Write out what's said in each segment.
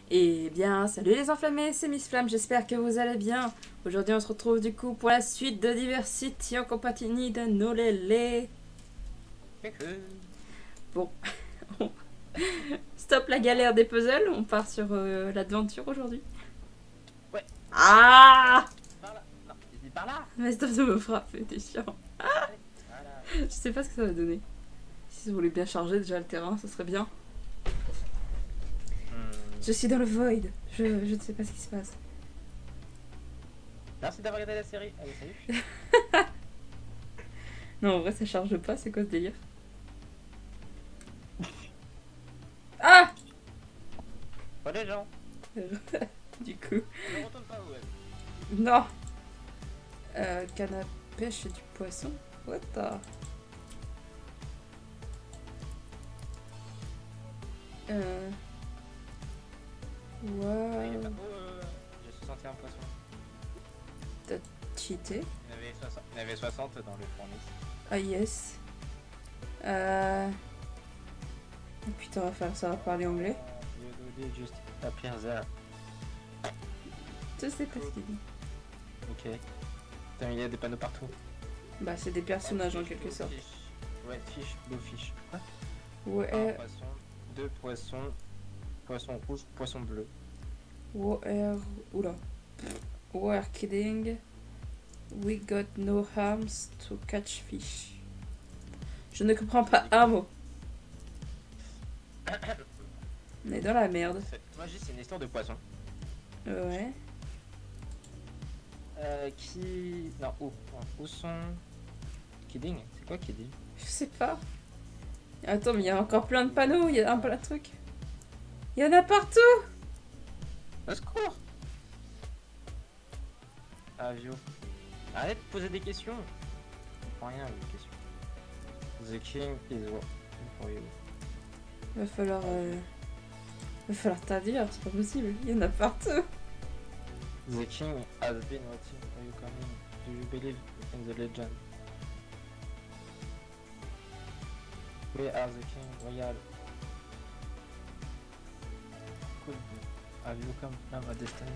Eh bien, salut les enflammés, c'est Miss Flamme, j'espère que vous allez bien. Aujourd'hui, on se retrouve du coup pour la suite de Diversity en compagnie de Nolélé. Bon, stop la galère des puzzles, on part sur l'aventure aujourd'hui. Ouais. Ah! Par là. Non, j'ai dit par là. Mais stop de me frapper, t'es chiant. Allez, voilà. Je sais pas ce que ça va donner. Si vous voulez bien charger déjà le terrain, ça serait bien. Je suis dans le void, je ne sais pas ce qui se passe. Merci d'avoir regardé la série. Allez, salut. Non, en vrai, ça charge pas, c'est quoi ce délire? Ah! Pas les gens. Du coup, Ne retourne pas où non. Canne à pêche et du poisson. What the... Il y a Wow. pas trop. J'ai senti un poisson. Cheaté. Il y en avait 60 dans le fournis. Ah yes. Oh putain, on va faire ça, on va parler anglais. You just appear there. Je sais pas ce qu'il dit. Ok. Putain, il y a des panneaux partout. Bah, c'est des personnages en quelque sorte. Ouais, fish, blue fish. Quoi? Un Ouais, poisson, deux poissons, poisson rouge, poisson bleu. oula. We're kidding. We got no arms to catch fish. Je ne comprends pas un mot. On est dans la merde. Moi, juste, c'est une histoire de poisson. Ouais. Qui. Non, où sont. Kidding? C'est quoi Kidding? Je sais pas. Attends, mais il y a encore plein de panneaux, il y a un plein de trucs. Il y en a partout! Au secours! Avio. Arrête de poser des questions! Je comprends rien avec les questions. The king is working for you. Va falloir t'indirer, c'est pas possible. Il y en a partout. The king has been waiting for you coming. Do you believe in the legend? We are the king royal. Cool. Have you come now at destiny?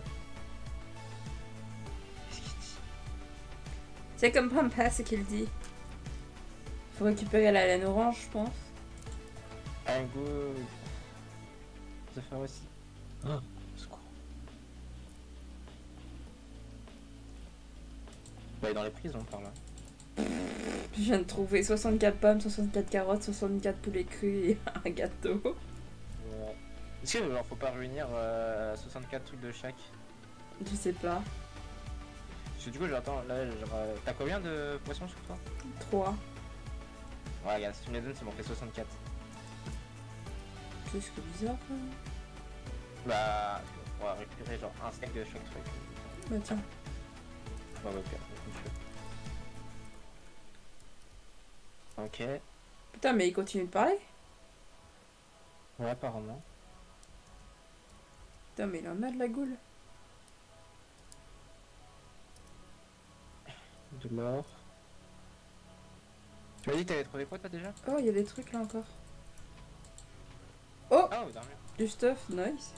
Qu'est-ce qu'il dit? C'est comme Pampa ce qu'il dit. Faut récupérer la laine orange, je pense. I'm good. The faire aussi. Oh, secours. Bah, dans les prisons par là. Je viens de trouver 64 pommes, 64 carottes, 64 poulets crus et un gâteau. Ouais. Est-ce que genre faut pas réunir 64 trucs de chaque? Je sais pas. Parce que du coup, j'attends là, genre, t'as combien de poissons sur toi? 3. Ouais, regarde, si tu me les donnes, c'est bon, fait 64. C'est ce que bizarre. Bah, on va récupérer genre un steak de chaque truc. Bah tiens. Ouais, ok. Ok. Putain, mais il continue de parler. Ouais, apparemment. Putain, mais il en a de la goule. De l'or. Tu m'as dit que t'avais trouvé quoi toi déjà? Oh, il y a des trucs là encore. Oh, Ah, dernier. du stuff, nice.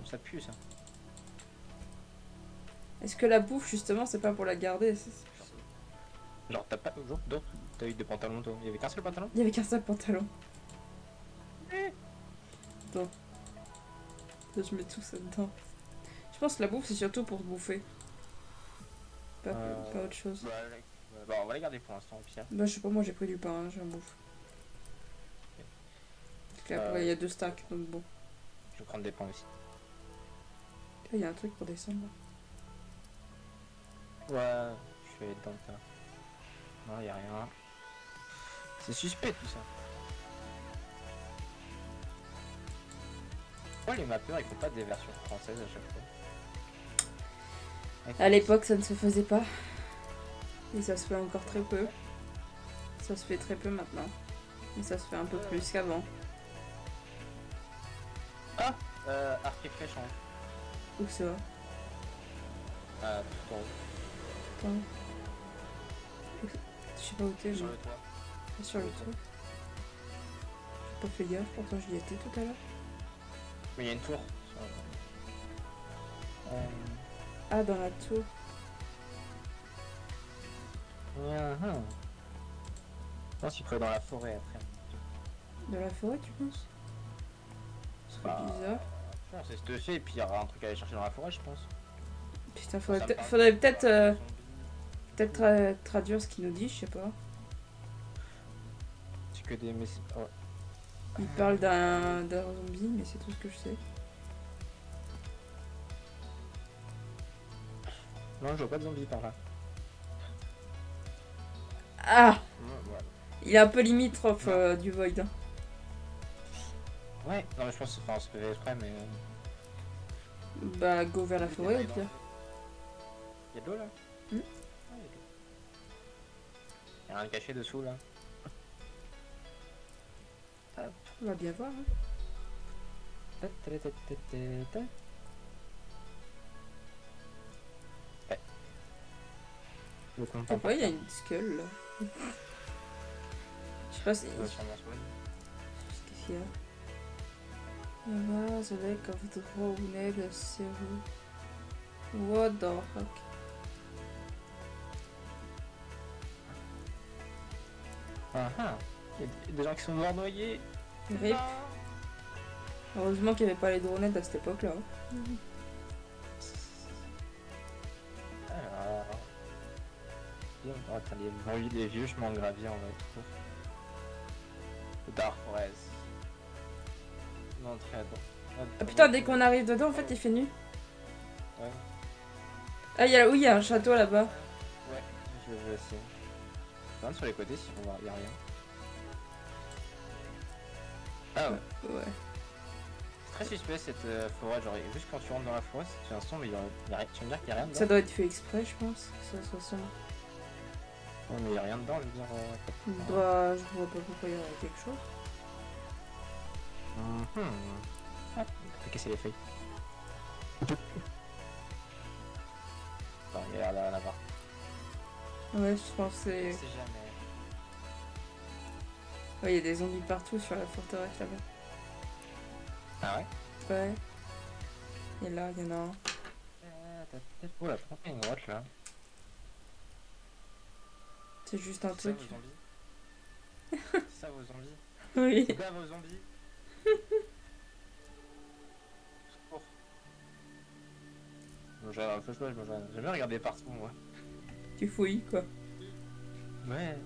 Ça pue ça. Est-ce que la bouffe, justement, c'est pas pour la garder? Genre, t'as pas toujours d'autres? T'as eu des pantalons toi? Il y avait qu'un seul pantalon? Il y avait qu'un seul pantalon. Attends. Là, je mets tout ça dedans. Je pense que la bouffe, c'est surtout pour bouffer. Pas autre chose. Bah, on va les garder pour l'instant au pire. Bah, je sais pas, moi j'ai pris du pain, hein, j'en bouffe. Parce qu'après, il y a 2 stacks, donc bon. Je vais prendre des pains aussi. Là, il y a un truc pour descendre là. Ouais, je vais être dans le tas. Non, y'a rien. C'est suspect tout ça. Pourquoi les mappeurs ils font pas des versions françaises à chaque fois? À l'époque, ça ne se faisait pas. Et ça se fait encore très peu. Ça se fait très peu maintenant. Mais ça se fait un peu plus qu'avant. Ah, arc et flèche en haut. Où ça? Tout en haut. Attends. Je sais pas où t'es, Sur moi. le toit. Sur le toit. J'ai pas fait gaffe, pourtant j'y étais tout à l'heure. Mais il y a une tour. Ah, dans la tour. Je pense qu'il faut aller dans la forêt après. Dans la forêt, tu penses? Ce serait Bah, bizarre. je pense que c'est ce que je fais et puis il y aura un truc à aller chercher dans la forêt, je pense. Putain, Ça me parle faudrait de peut-être zombies. traduire ce qu'il nous dit, je sais pas. C'est que des messages. Ouais. Il parle d'un zombie, mais c'est tout ce que je sais. Non, je vois pas de zombies par là. Ah! Ouais. Il est un peu limitrophe du Void. Hein. Ouais, non mais je pense que c'est fait exprès, mais... Bah, go vers la forêt au pire. Y'a de l'eau là? Hmm. Y'a rien de caché dessous là? Hop, on va bien voir. Hein. Ouais. Le Je sais pas, il y a une skull là. Je sais pas si. Qu'est-ce qu'il y a? The lake of the Drowned Seru. What the fuck? Ah ah! Il y a des gens qui sont morts noyés! Rip. Heureusement qu'il n'y avait pas les dronettes à cette époque là. Alors... Oh, attends, les vieux chemins de gravier en vrai, trop. Dark Forest. Non, très bon. Ah putain, dès qu'on arrive dedans, en fait, il fait nu. Ouais. Ah, oui, il y a un château là-bas. Ouais, je vais essayer. Regarde sur les côtés si on voit, y a rien. Ah ouais. Ouais. C'est très suspect cette forêt, genre juste quand tu rentres dans la forêt, c'est un son, mais tu vas me dire qu'il y a rien dedans. Ça doit être fait exprès, je pense. Que ça soit sombre. Non, mais il y a rien dedans, je veux dire. Bah, je vois pas pourquoi il y aurait quelque chose. Ah, t'as cassé les feuilles. Non, il y a l'air d'en avoir. Ouais, je pense que c'est. Je sais jamais. Ouais, il y a des zombies partout sur la forteresse là-bas. Ah ouais? Ouais. Et là, il y en a un. Oh là, pourquoi il y a une grotte là? C'est juste un C'est ça truc. vos zombies? C'est ça vos zombies? Oui. C'est quoi vos zombies? Secours. J'aime bien regarder partout moi. Tu fouilles quoi. Ouais.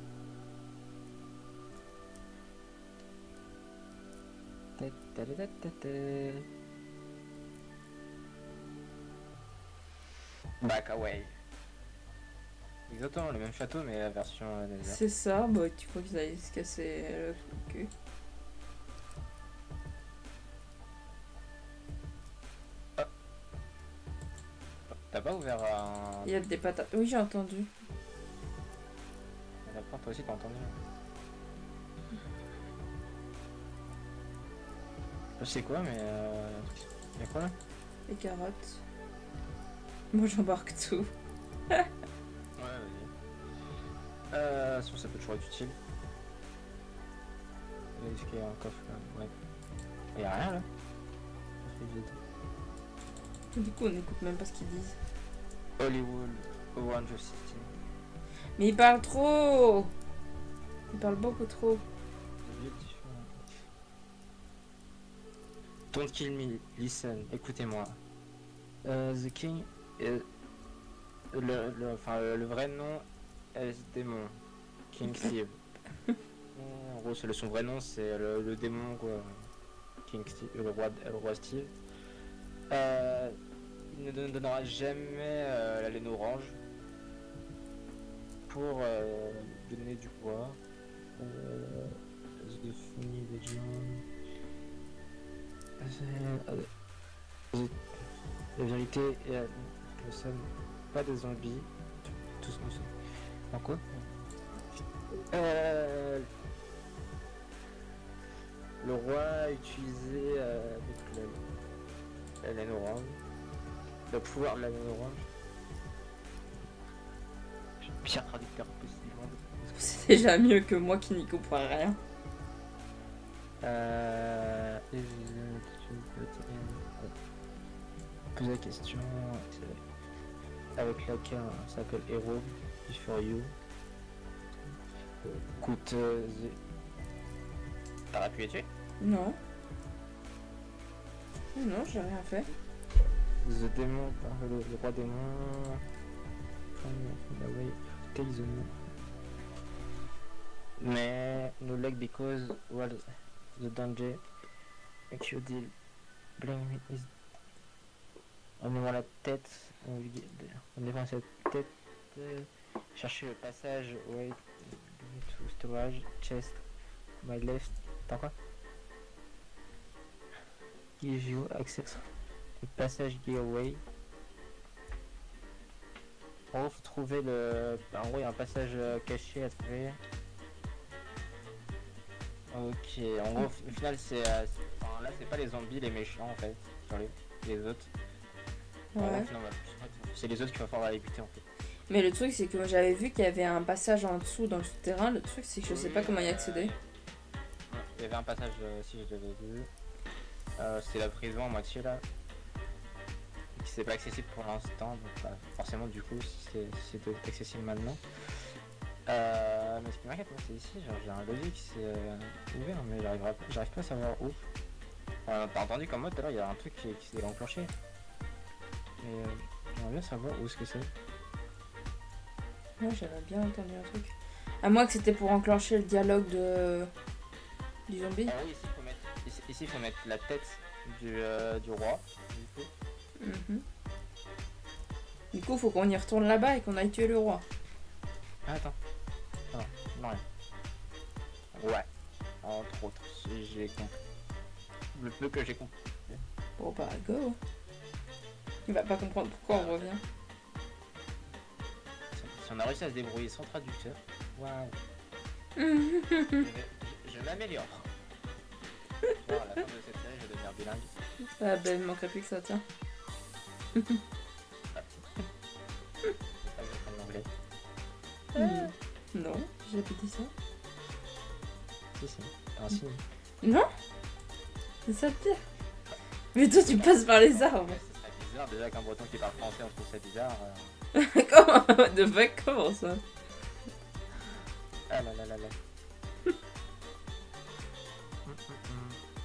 Back away. Exactement le même château mais la version désert. C'est ça, bah tu crois qu'ils allaient se casser le cul. T'as pas ouvert un... Il y a des patates. Oui, j'ai entendu. La porte toi aussi t'as entendu. Je sais quoi mais y'a quoi là? Les carottes. Moi j'embarque tout. Ouais vas-y. Sinon ça peut toujours être utile. Est-ce qu'il y a un coffre là? Ouais. Y'a rien là? Ça fait vide. Du coup on n'écoute même pas ce qu'ils disent. Hollywood, Orange City. Mais il parle trop. Il parle beaucoup trop. Don't kill me, listen, écoutez-moi. The King est... le vrai nom est démon. King Steve. En gros, son vrai nom, c'est le démon, quoi. King Steve, le roi Steve. Il ne donnera jamais la laine orange pour donner du poids. The Funny Legend. La vérité est nous sommes pas des zombies. Tous nous sommes. En quoi? Le roi a utilisé avec la laine orange. Le pouvoir de la laine orange. Je suis le pire traducteur possible. C'est déjà mieux que moi qui n'y comprends rien. Et Pose la question avec laquelle ça s'appelle Hero Before You. Écoute, t'aurais pu les tuer? Non. Non, j'ai rien fait. The Demon, le roi démon. Take the moon. Mais no leg because well the danger makes you deal. Blame is. On met la tête, on défend cette tête. Chercher le passage, wait to storage, chest, my left. Attends quoi? Give you access. Le passage giveaway. En gros, faut trouver le. En gros, il y a un passage caché à trouver. Ok, en gros, au final, c'est. Enfin, là, c'est pas les zombies, les méchants en fait, sur les autres. Ouais. Gros, non, c'est les autres qu'il va falloir aller buter en fait. Mais le truc, c'est que moi j'avais vu qu'il y avait un passage en dessous dans le souterrain. Le truc, c'est que je sais pas comment y accéder. Il y avait un passage, si je l'avais vu. C'est la prison à moitié là. Qui c'est pas accessible pour l'instant, donc bah, forcément, du coup, c'est accessible maintenant. Mais ce qui m'inquiète, moi, c'est ici. Genre, j'ai un levier qui s'est ouvert, mais j'arrive pas à savoir où. T'as entendu comme moi tout à l'heure, il y a un truc qui s'est enclenché. Mais j'aimerais bien savoir où est-ce que c'est. Ouais, j'avais bien entendu un truc. À moins que c'était pour enclencher le dialogue du zombie. Ah oui, ici, il faut mettre la tête du roi. Du coup. Du coup, faut qu'on y retourne là-bas et qu'on aille tuer le roi. Ah, attends. Non, rien. Ouais. Entre autres, si j'ai compris. Le peu que j'ai compris. Bon, bah, go. Il va pas comprendre pourquoi on revient. Si on a réussi à se débrouiller sans traducteur, waouh. Je m'améliore. Bon, à la fin de cette série, je vais devenir bilingue. Ah, ben, il manquerait plus que ça, tiens. C'est pas que je parle l'anglais. Non, j'ai pas dit ça. Si. Ah, si. Non? C'est ça le pire. Mais toi, tu passes par les arbres. Ce serait bizarre, déjà qu'un breton qui parle français, on trouve ça bizarre. Comment? De vacances, ça? Ah là là là là.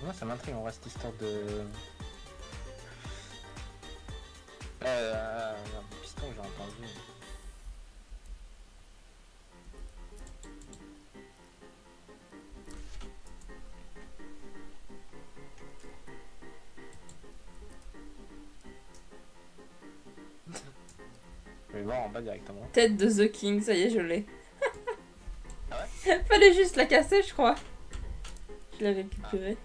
Ouais, ça m'intrigue, on reste histoire de. Un piston que j'ai entendu. Je vais voir en bas directement. Tête de The King, ça y est, je l'ai. Ah ouais? Fallait juste la casser, je crois. Je l'ai récupérée.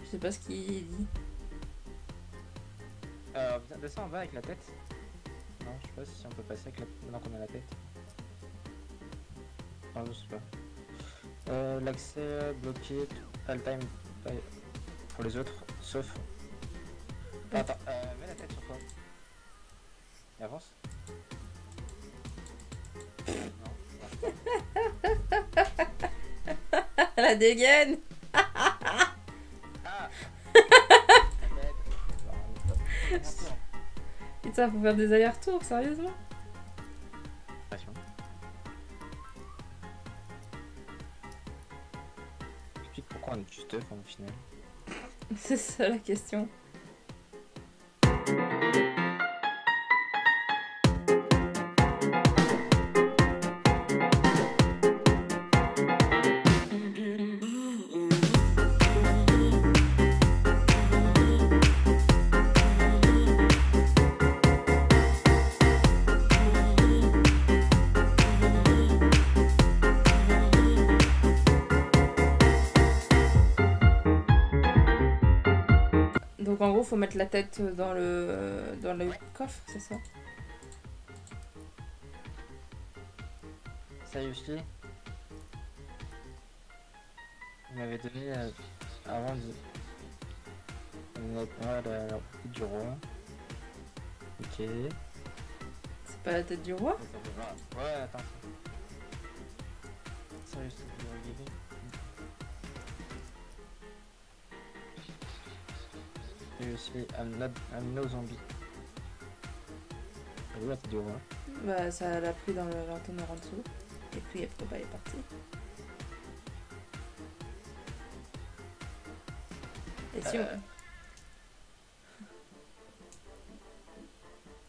Je sais pas ce qu'il dit. Descends en bas avec la tête. Non, je sais pas si on peut passer avec la maintenant qu'on a la tête. Non, je sais pas. L'accès bloqué, all time pour les autres, sauf. Attends, mets la tête sur toi. Et avance. La dégaine. Putain, faut faire des allers-retours, sérieusement? Explique pourquoi on est juste œuf au final. C'est ça la question. Donc en gros, faut mettre la tête dans le coffre, c'est ça? Ça aussi. On m'avait donné avant la petite du roi. Ok. C'est pas la tête du roi? Ouais, attends. Sérieux, c'est du Seriously, I'm no zombie. Elle est où la tête du roi? Bah, ça l'a pris dans l'entonnoir en dessous. Et puis après, bah, elle est partie. Et si on...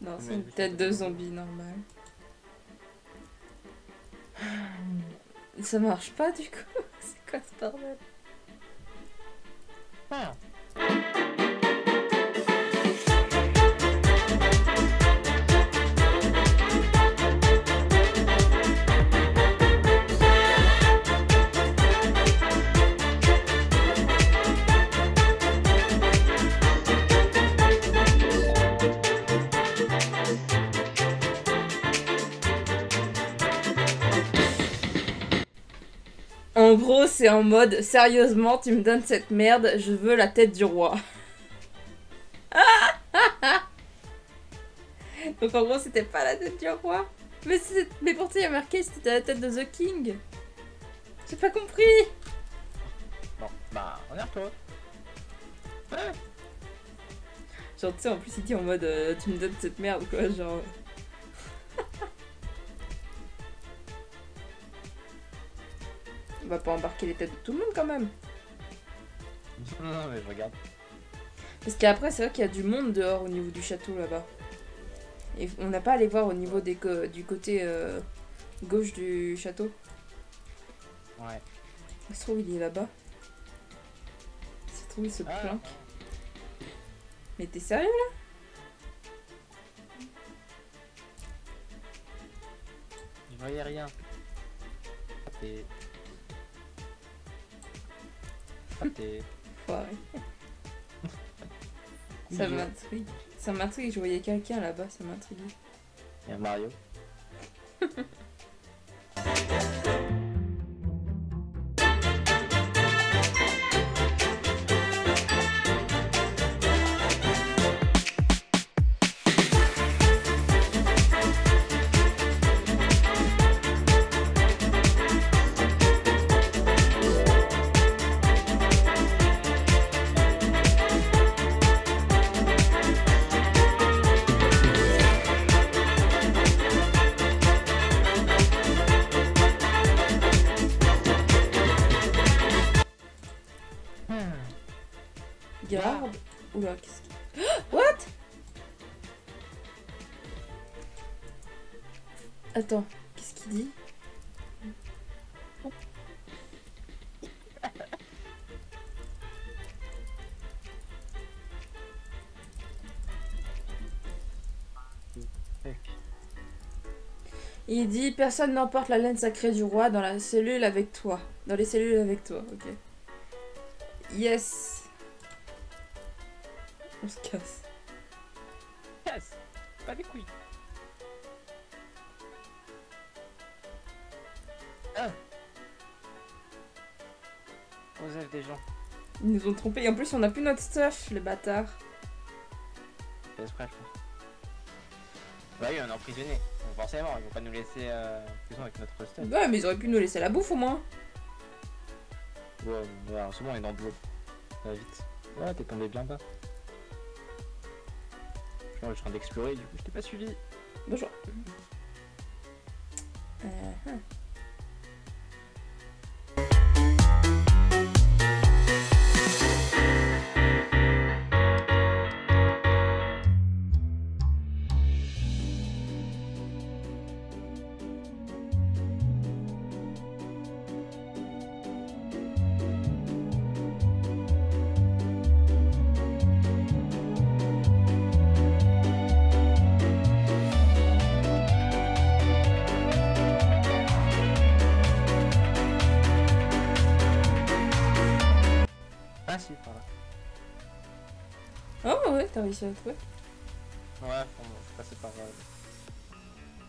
Non, c'est Mais une je tête sais de pas. zombie normale. Ça marche pas du coup. C'est quoi ce bordel? Ah. En gros, c'est en mode sérieusement, tu me donnes cette merde, je veux la tête du roi. Donc en gros, c'était pas la tête du roi. Mais pourtant, il y a marqué c'était la tête de The King. J'ai pas compris. Bon, bah, on est retourné. Ouais. Genre, tu sais, en plus, il dit en mode tu me donnes cette merde, quoi. Genre. On va pas embarquer les têtes de tout le monde quand même. Non, mais je regarde. Parce qu'après, c'est vrai qu'il y a du monde dehors au niveau du château là-bas. Et on n'a pas à aller voir au niveau du côté gauche du château. Ouais. Ça se trouve, il est là-bas. Ça se trouve, il se Ah, planque. Mais t'es sérieux là? je voyais rien. Raté. Raté. Foiré. Ça m'intrigue. Ça m'intrigue, je voyais quelqu'un là-bas, ça m'intrigue. Il y a Mario. Garde. Oula, qu'est-ce qu'il... What? Attends, qu'est-ce qu'il dit? Il dit personne n'emporte la laine sacrée du roi dans la cellule avec toi. Dans les cellules avec toi, ok. Yes. On se casse. Casse. Pas des couilles. Ah. Osef des gens. Ils nous ont trompés. Et en plus, on a plus notre stuff, les bâtards. C'est exprès, je pense. Bah oui, on est emprisonné. Donc forcément, ils vont pas nous laisser en prison avec notre stuff. Ouais, mais ils auraient pu nous laisser la bouffe au moins. Ouais, en ce moment, on est dans le boulot. Ça va vite. Ouais, t'es tombé bien bas. Je suis en train d'explorer, du coup, je t'ai pas suivi. Bonjour. Ah si, par là. Oh ouais, t'as réussi à le trouver. Ouais, bon, je suis passé par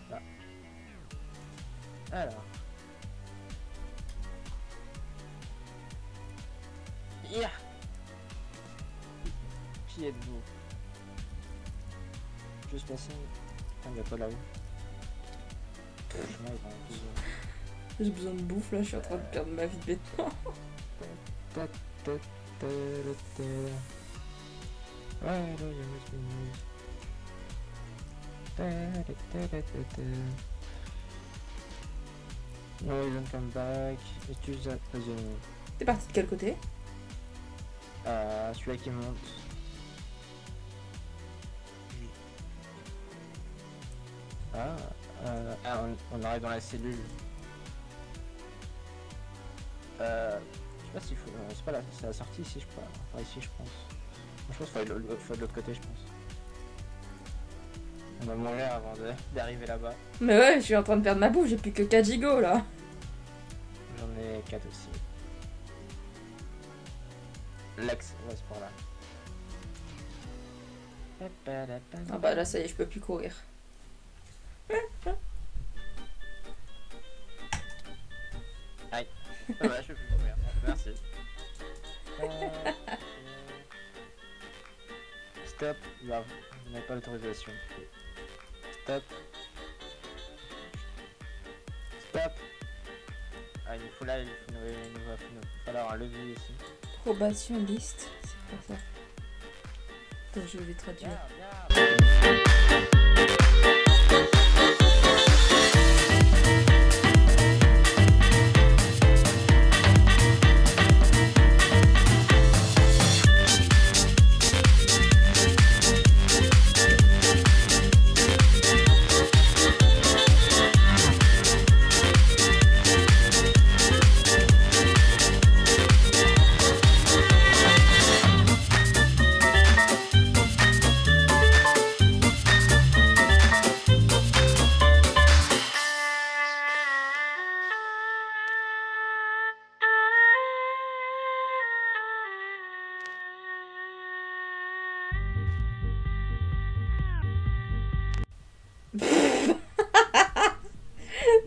là. Alors. Yeah. Qui êtes-vous? Juste passer. Putain, il y a pas là-haut. Le chemin est vraiment plus. J'ai besoin de bouffe là, je suis en train de perdre ma vie bêtement. Why do you miss me? No, you don't come back. It's just that. T'es parti de quel côté? Celui-là qui monte. On arrive dans la cellule. Je sais pas s'il faut. C'est pas là, c'est la sortie ici, je crois. Enfin, ici, je pense. Je pense qu'il faut de l'autre côté, je pense. On va mourir avant d'arriver là-bas. Mais ouais, je suis en train de perdre ma bouffe, j'ai plus que 4 gigots là. J'en ai 4 aussi. L'ex, ouais, c'est par là. Ah bah là, ça y est, je peux plus courir. Aïe. Ah bah, je peux plus courir. Merci. Stop. Bah, vous n'avez pas l'autorisation. Stop. Stop. Ah, il faut là, il va falloir un levier ici. Probation liste, c'est quoi ça? Attends, je vais traduire.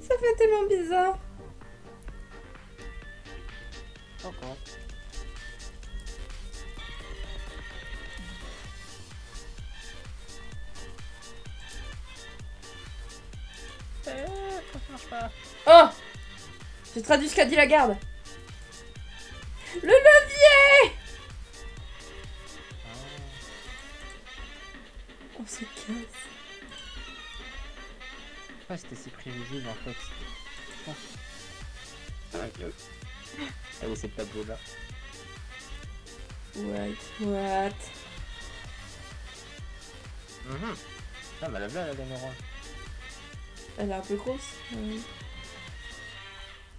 Ça fait tellement bizarre. Encore. Ça marche pas. Oh! J'ai traduit ce qu'a dit la garde. Le levier! On se casse. Ah, c'était si prévisible en fait. Allez, c'est le tableau là. What? Ah, bah là, la gamme orange. Elle est un peu grosse. Oui.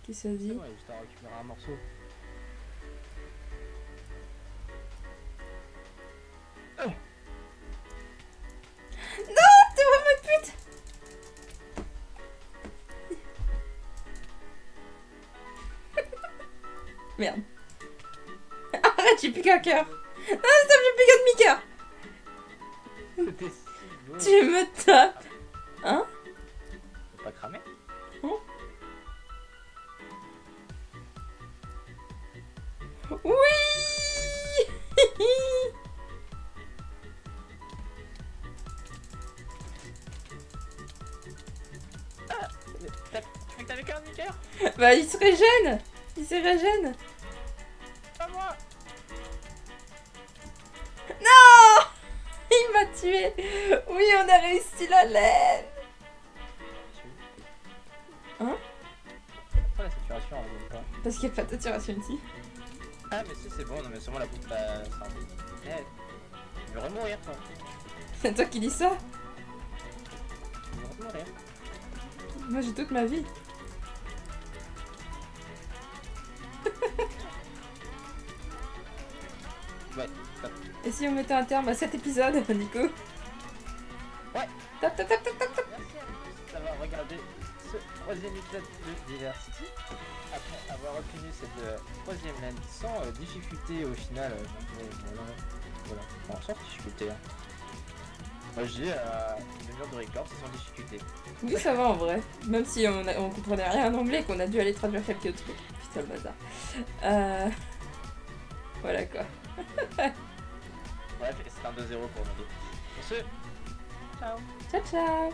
Qu'est-ce que ça dit? Ouais, juste à récupérer un morceau. Non, t'es vraiment une pute! Merde. Arrête, j'ai plus qu'un cœur. Ah, stop, j'ai plus qu'un demi-cœur. C'était si beau. Tu me tapes. Hein? Faut pas cramer? Oui. Tu crois que t'avais qu'un demi-cœur? Bah, il se régène. Il se régène. Pas moi! Non! Il m'a tué. Oui, on a réussi la laine. Hein? Pourquoi la saturation on remonte pas? Parce qu'il n'y a pas de saturation ici. Ah, mais si, c'est bon, non, mais sûrement la bouffe ça en est. Je vais remourir, quoi. C'est toi qui dis ça? Je vais remourir. Moi, j'ai toute ma vie. Ouais, stop. Et si on mettait un terme à cet épisode, Nico? Ouais. Tap, tap, tap, tap, tap, tap. Merci à tous d'avoir regardé ce troisième épisode de Diversity. Après avoir obtenu cette troisième laine sans difficulté au final. Voilà. Bon, sans difficulté. Hein. Moi je dis le mur de record c'est sans difficulté. Oui, ça va en vrai. Même si on comprenait rien en anglais, qu'on a dû aller traduire quelques trucs. Putain, le bazar. Voilà quoi. Bref, c'est un 2-0 pour nous deux. Sur ce, ciao. Ciao, ciao.